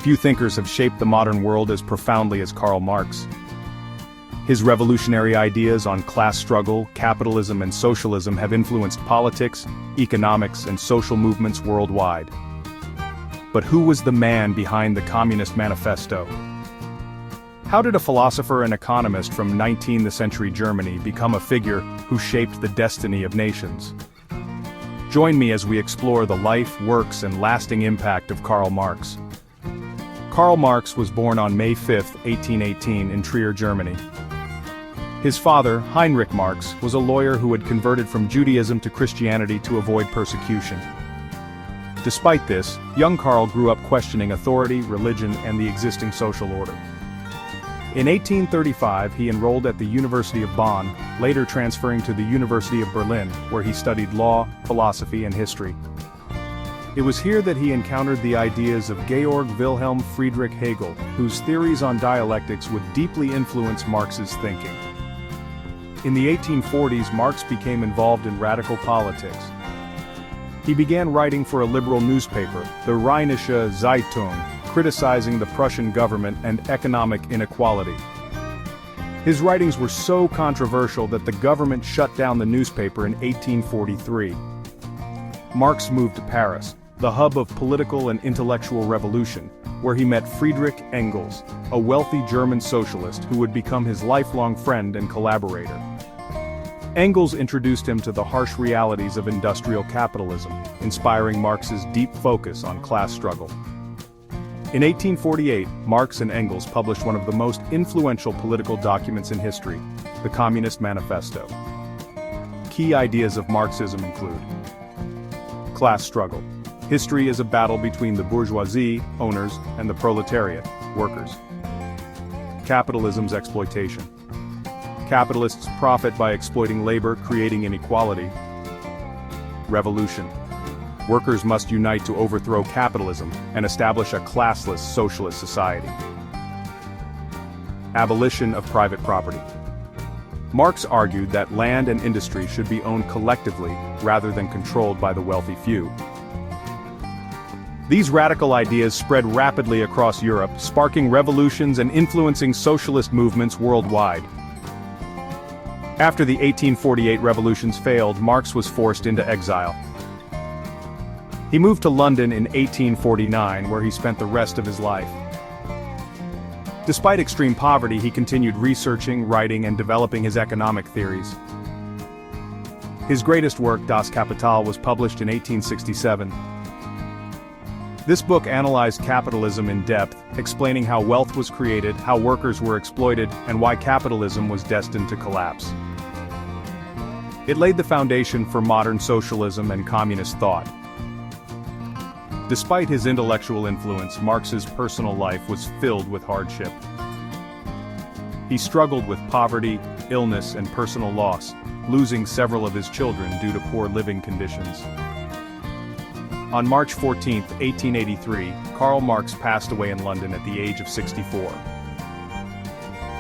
Few thinkers have shaped the modern world as profoundly as Karl Marx. His revolutionary ideas on class struggle, capitalism, and socialism have influenced politics, economics, and social movements worldwide. But who was the man behind the Communist Manifesto? How did a philosopher and economist from 19th century Germany become a figure who shaped the destiny of nations? Join me as we explore the life, works, and lasting impact of Karl Marx. Karl Marx was born on May 5, 1818 in Trier, Germany. His father, Heinrich Marx, was a lawyer who had converted from Judaism to Christianity to avoid persecution. Despite this, young Karl grew up questioning authority, religion, and the existing social order. In 1835 he enrolled at the University of Bonn, later transferring to the University of Berlin, where he studied law, philosophy, and history. It was here that he encountered the ideas of Georg Wilhelm Friedrich Hegel, whose theories on dialectics would deeply influence Marx's thinking. In the 1840s, Marx became involved in radical politics. He began writing for a liberal newspaper, the Rheinische Zeitung, criticizing the Prussian government and economic inequality. His writings were so controversial that the government shut down the newspaper in 1843. Marx moved to Paris, the hub of political and intellectual revolution, where he met Friedrich Engels, a wealthy German socialist who would become his lifelong friend and collaborator. Engels introduced him to the harsh realities of industrial capitalism, inspiring Marx's deep focus on class struggle. In 1848, Marx and Engels published one of the most influential political documents in history, the Communist Manifesto. Key ideas of Marxism include: class struggle. History is a battle between the bourgeoisie, owners, and the proletariat, workers. Capitalism's exploitation. Capitalists profit by exploiting labor, creating inequality. Revolution. Workers must unite to overthrow capitalism and establish a classless socialist society. Abolition of private property. Marx argued that land and industry should be owned collectively rather than controlled by the wealthy few. These radical ideas spread rapidly across Europe, sparking revolutions and influencing socialist movements worldwide. After the 1848 revolutions failed, Marx was forced into exile. He moved to London in 1849, where he spent the rest of his life. Despite extreme poverty, he continued researching, writing, and developing his economic theories. His greatest work, Das Kapital, was published in 1867. This book analyzed capitalism in depth, explaining how wealth was created, how workers were exploited, and why capitalism was destined to collapse. It laid the foundation for modern socialism and communist thought. Despite his intellectual influence, Marx's personal life was filled with hardship. He struggled with poverty, illness, and personal loss, losing several of his children due to poor living conditions. On March 14, 1883, Karl Marx passed away in London at the age of 64.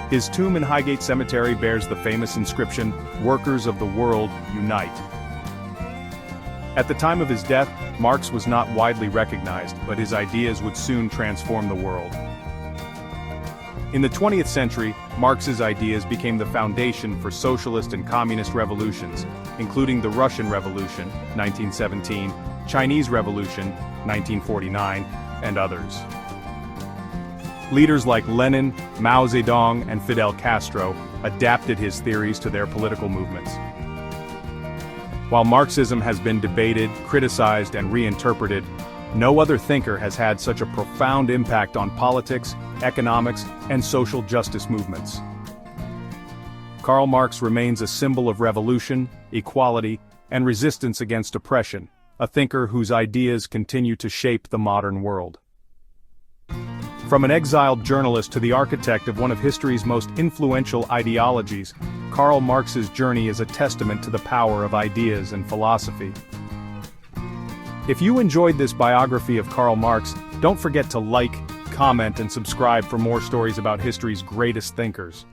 His tomb in Highgate Cemetery bears the famous inscription, "Workers of the world, unite." At the time of his death, Marx was not widely recognized, but his ideas would soon transform the world. In the 20th century, Marx's ideas became the foundation for socialist and communist revolutions, including the Russian Revolution, 1917, Chinese Revolution, 1949, and others. Leaders like Lenin, Mao Zedong, and Fidel Castro adapted his theories to their political movements. While Marxism has been debated, criticized, and reinterpreted, no other thinker has had such a profound impact on politics, economics, and social justice movements. Karl Marx remains a symbol of revolution, equality, and resistance against oppression, a thinker whose ideas continue to shape the modern world. From an exiled journalist to the architect of one of history's most influential ideologies, Karl Marx's journey is a testament to the power of ideas and philosophy. If you enjoyed this biography of Karl Marx, don't forget to like, comment, and subscribe for more stories about history's greatest thinkers.